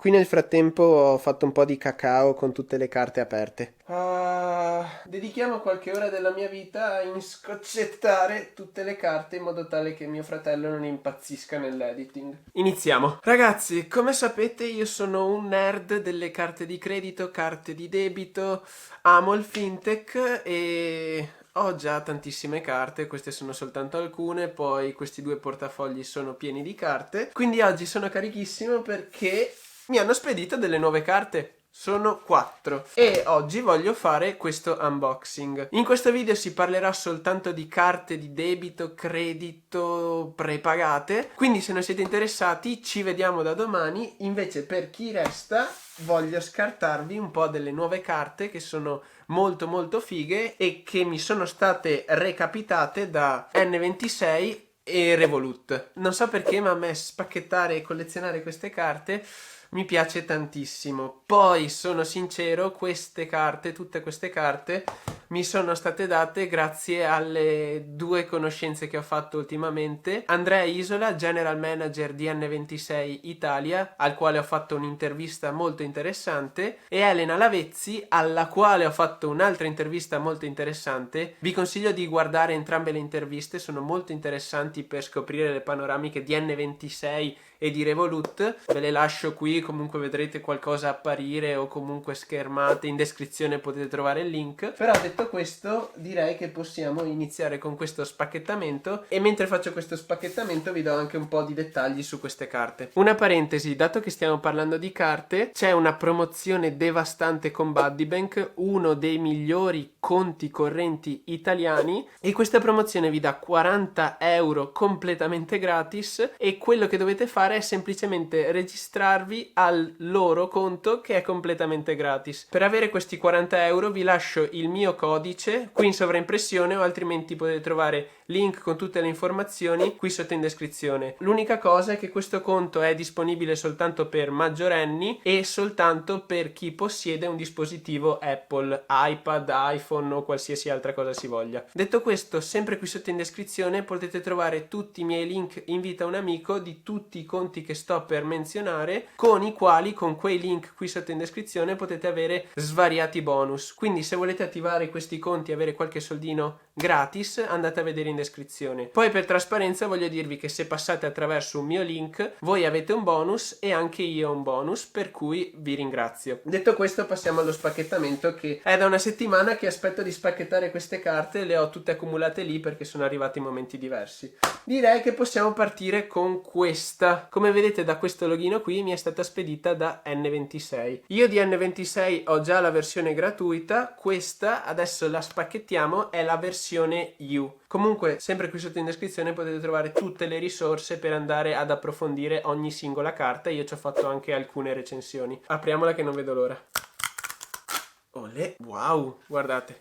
Qui nel frattempo ho fatto un po' di cacao con tutte le carte aperte. Dedichiamo qualche ora della mia vita a inscoccettare tutte le carte in modo tale che mio fratello non impazzisca nell'editing. Iniziamo. Ragazzi, come sapete io sono un nerd delle carte di credito, carte di debito, amo il fintech e ho già tantissime carte, queste sono soltanto alcune, poi questi due portafogli sono pieni di carte, quindi oggi sono carichissimo perché mi hanno spedito delle nuove carte. Sono 4 e oggi voglio fare questo unboxing. In questo video si parlerà soltanto di carte di debito, credito, prepagate, quindi se non siete interessati ci vediamo da domani. Invece per chi resta voglio scartarvi un po' delle nuove carte che sono molto molto fighe e che mi sono state recapitate da N26 e Revolut. Non so perché, ma a me spacchettare e collezionare queste carte mi piace tantissimo. Poi sono sincero, queste carte, tutte queste carte mi sono state date grazie alle due conoscenze che ho fatto ultimamente. Andrea Isola, General Manager di N26 Italia, al quale ho fatto un'intervista molto interessante, e Elena Lavezzi, alla quale ho fatto un'altra intervista molto interessante. Vi consiglio di guardare entrambe le interviste, sono molto interessanti per scoprire le panoramiche di N26 e di Revolut. Ve le lascio qui, comunque vedrete qualcosa apparire o comunque schermate, in descrizione potete trovare il link. Però detto questo direi che possiamo iniziare con questo spacchettamento e mentre faccio questo spacchettamento vi do anche un po' di dettagli su queste carte. Una parentesi, dato che stiamo parlando di carte, c'è una promozione devastante con Buddybank, uno dei migliori conti correnti italiani, e questa promozione vi dà 40 euro completamente gratis e quello che dovete fare è semplicemente registrarvi al loro conto che è completamente gratis. Per avere questi 40 euro vi lascio il mio codice qui in sovraimpressione o altrimenti potete trovare link con tutte le informazioni qui sotto in descrizione. L'unica cosa è che questo conto è disponibile soltanto per maggiorenni e soltanto per chi possiede un dispositivo Apple, iPad, iPhone o qualsiasi altra cosa si voglia. Detto questo, sempre qui sotto in descrizione potete trovare tutti i miei link invita un amico di tutti i conti che sto per menzionare, con i quali, con quei link qui sotto in descrizione, potete avere svariati bonus. Quindi se volete attivare questi conti e avere qualche soldino gratis, andate a vedere in descrizione. Poi per trasparenza voglio dirvi che se passate attraverso un mio link voi avete un bonus e anche io ho un bonus, per cui vi ringrazio. Detto questo passiamo allo spacchettamento, che è da una settimana che aspetto di spacchettare queste carte, le ho tutte accumulate lì perché sono arrivati in momenti diversi. Direi che possiamo partire con questa. Come vedete da questo login qui mi è stata spedita da N26. Io di N26 ho già la versione gratuita, questa adesso la spacchettiamo, è la versione U. Comunque sempre qui sotto in descrizione potete trovare tutte le risorse per andare ad approfondire ogni singola carta. Io ci ho fatto anche alcune recensioni. Apriamola che non vedo l'ora. Olè, wow, guardate.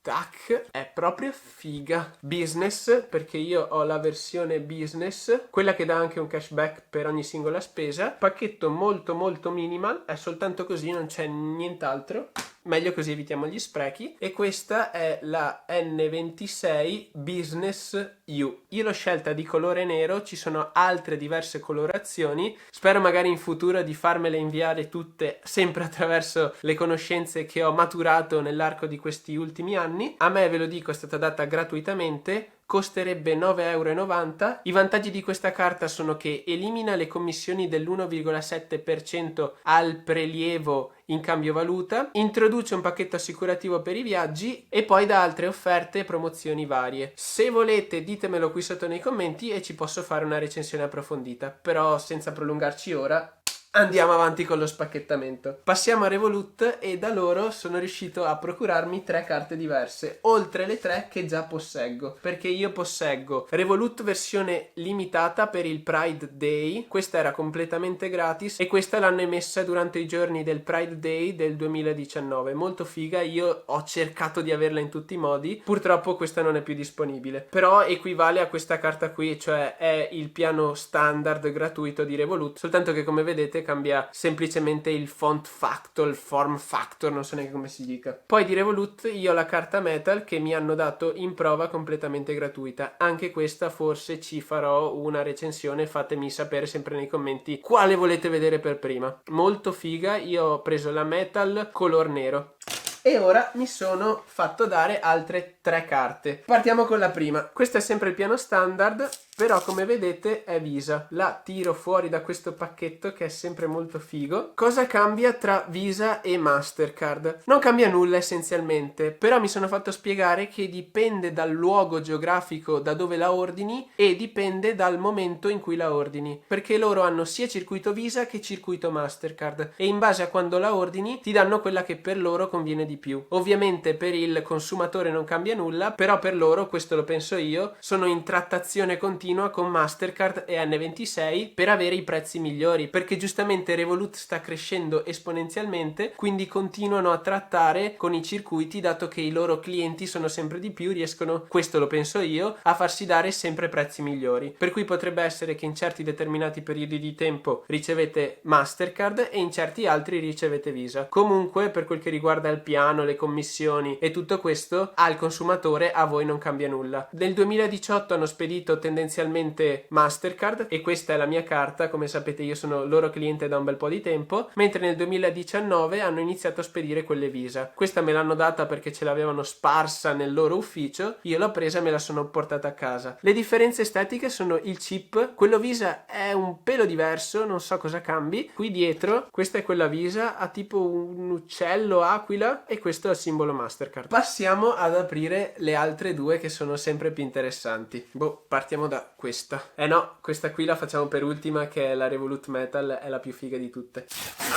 Tac, è proprio figa. Business, perché io ho la versione business, quella che dà anche un cashback per ogni singola spesa. Pacchetto molto molto minimal, è soltanto così, non c'è nient'altro. Meglio così evitiamo gli sprechi. E questa è la N26 Business U. Io l'ho scelta di colore nero, ci sono altre diverse colorazioni. Spero magari in futuro di farmele inviare tutte sempre attraverso le conoscenze che ho maturato nell'arco di questi ultimi anni. A me, ve lo dico, è stata data gratuitamente. Costerebbe 9,90 €. I vantaggi di questa carta sono che elimina le commissioni dell'1,7% al prelievo in cambio valuta, introduce un pacchetto assicurativo per i viaggi e poi dà altre offerte e promozioni varie. Se volete ditemelo qui sotto nei commenti e ci posso fare una recensione approfondita, però senza prolungarci ora andiamo avanti con lo spacchettamento. Passiamo a Revolut e da loro sono riuscito a procurarmi 3 carte diverse, oltre le 3 che già posseggo, perché io posseggo Revolut versione limitata per il Pride Day, questa era completamente gratis e questa l'hanno emessa durante i giorni del Pride Day del 2019, molto figa, io ho cercato di averla in tutti i modi, purtroppo questa non è più disponibile, però equivale a questa carta qui, cioè è il piano standard gratuito di Revolut, soltanto che come vedete cambia semplicemente il font factor, il form factor, non so neanche come si dica. Poi di Revolut io ho la carta metal che mi hanno dato in prova completamente gratuita. Anche questa forse ci farò una recensione, fatemi sapere sempre nei commenti quale volete vedere per prima. Molto figa, io ho preso la metal color nero. E ora mi sono fatto dare altre 3 carte. Partiamo con la prima. Questo è sempre il piano standard, però come vedete è Visa. La tiro fuori da questo pacchetto che è sempre molto figo. Cosa cambia tra Visa e Mastercard? Non cambia nulla essenzialmente, però mi sono fatto spiegare che dipende dal luogo geografico da dove la ordini e dipende dal momento in cui la ordini, perché loro hanno sia circuito Visa che circuito Mastercard e in base a quando la ordini ti danno quella che per loro conviene di più. Ovviamente per il consumatore non cambia nulla, però per loro, questo lo penso io, sono in trattazione continua con Mastercard e N26 per avere i prezzi migliori, perché giustamente Revolut sta crescendo esponenzialmente, quindi continuano a trattare con i circuiti, dato che i loro clienti sono sempre di più, riescono, questo lo penso io, a farsi dare sempre prezzi migliori. Per cui potrebbe essere che in certi determinati periodi di tempo ricevete Mastercard e in certi altri ricevete Visa. Comunque, per quel che riguarda il piano, le commissioni e tutto questo, al consumatore, a voi non cambia nulla. Nel 2018 hanno spedito tendenzialmente Mastercard e questa è la mia carta, come sapete io sono loro cliente da un bel po' di tempo, mentre nel 2019 hanno iniziato a spedire quelle Visa. Questa me l'hanno data perché ce l'avevano sparsa nel loro ufficio, io l'ho presa e me la sono portata a casa. Le differenze estetiche sono il chip, quello Visa è un pelo diverso, non so cosa cambi. Qui dietro, questa è quella Visa, ha tipo un uccello, aquila, e questo è il simbolo Mastercard. Passiamo ad aprire le altre due che sono sempre più interessanti. Partiamo da questa. No, questa qui la facciamo per ultima, che è la Revolut Metal, è la più figa di tutte.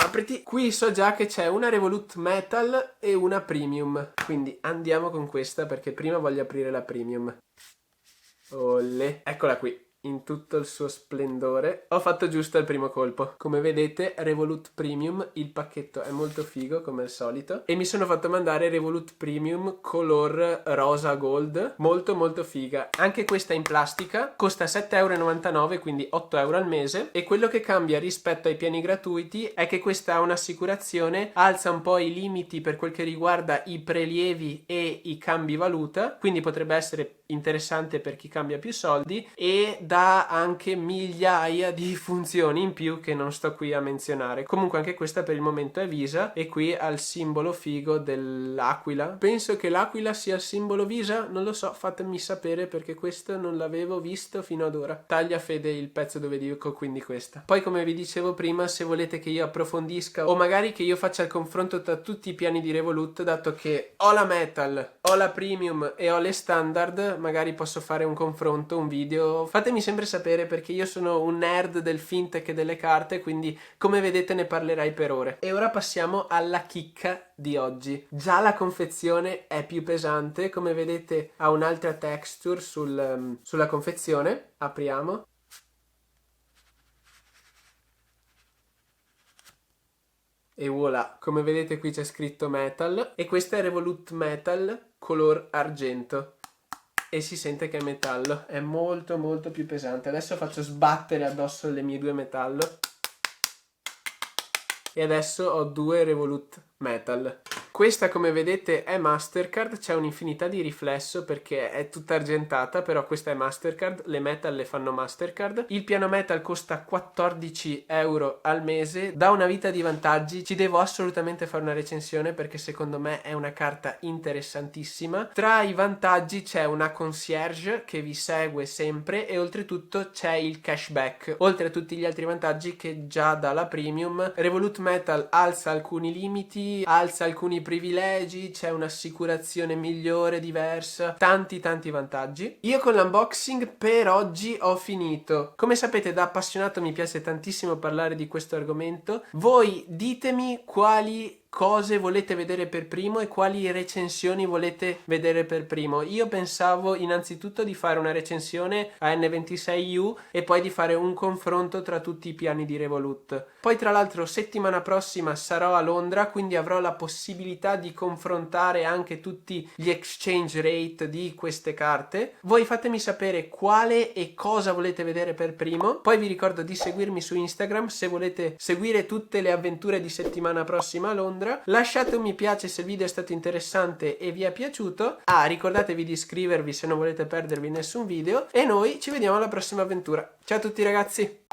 Apriti. Qui so già che c'è una Revolut Metal e una Premium, quindi andiamo con questa perché prima voglio aprire la Premium. Olè, eccola qui in tutto il suo splendore. Ho fatto giusto al primo colpo. Come vedete, Revolut Premium, il pacchetto è molto figo come al solito e mi sono fatto mandare Revolut Premium color rosa gold, molto molto figa. Anche questa in plastica, costa 7,99 €, quindi 8 € al mese, e quello che cambia rispetto ai piani gratuiti è che questa ha un'assicurazione, alza un po' i limiti per quel che riguarda i prelievi e i cambi valuta, quindi potrebbe essere interessante per chi cambia più soldi, e dà anche migliaia di funzioni in più che non sto qui a menzionare. Comunque anche questa per il momento è Visa e qui ha il simbolo figo dell'aquila. Penso che l'aquila sia il simbolo Visa, non lo so, fatemi sapere perché questo non l'avevo visto fino ad ora. Taglia Fede il pezzo dove dico quindi questa. Poi come vi dicevo prima, se volete che io approfondisca o magari che io faccia il confronto tra tutti i piani di Revolut, dato che ho la Metal, ho la Premium e ho le Standard, magari posso fare un confronto, un video. Fatemi sempre sapere perché io sono un nerd del fintech e delle carte, quindi come vedete ne parlerai per ore. E ora passiamo alla chicca di oggi. Già la confezione è più pesante, come vedete ha un'altra texture sulla confezione. Apriamo. E voilà, come vedete qui c'è scritto Metal e questa è Revolut Metal color argento. E si sente che è metallo, è molto molto più pesante. Adesso faccio sbattere addosso le mie due metallo e adesso ho due Revolut Metal. Questa come vedete è Mastercard, c'è un'infinità di riflesso perché è tutta argentata, però questa è Mastercard, le Metal le fanno Mastercard. Il piano Metal costa 14 € al mese, dà una vita di vantaggi, ci devo assolutamente fare una recensione perché secondo me è una carta interessantissima. Tra i vantaggi c'è una concierge che vi segue sempre e oltretutto c'è il cashback, oltre a tutti gli altri vantaggi che già dà la Premium. Revolut Metal alza alcuni limiti, alza alcuni privilegi, c'è un'assicurazione migliore, diversa, tanti vantaggi. Io con l'unboxing per oggi ho finito. Come sapete, da appassionato mi piace tantissimo parlare di questo argomento. Voi ditemi quali cose volete vedere per primo e quali recensioni volete vedere per primo. Io pensavo innanzitutto di fare una recensione a N26U e poi di fare un confronto tra tutti i piani di Revolut. Poi tra l'altro settimana prossima sarò a Londra, quindi avrò la possibilità di confrontare anche tutti gli exchange rate di queste carte. Voi fatemi sapere quale e cosa volete vedere per primo. Poi vi ricordo di seguirmi su Instagram se volete seguire tutte le avventure di settimana prossima a Londra. Lasciate un mi piace se il video è stato interessante e vi è piaciuto. Ricordatevi di iscrivervi se non volete perdervi nessun video e noi ci vediamo alla prossima avventura. Ciao a tutti ragazzi!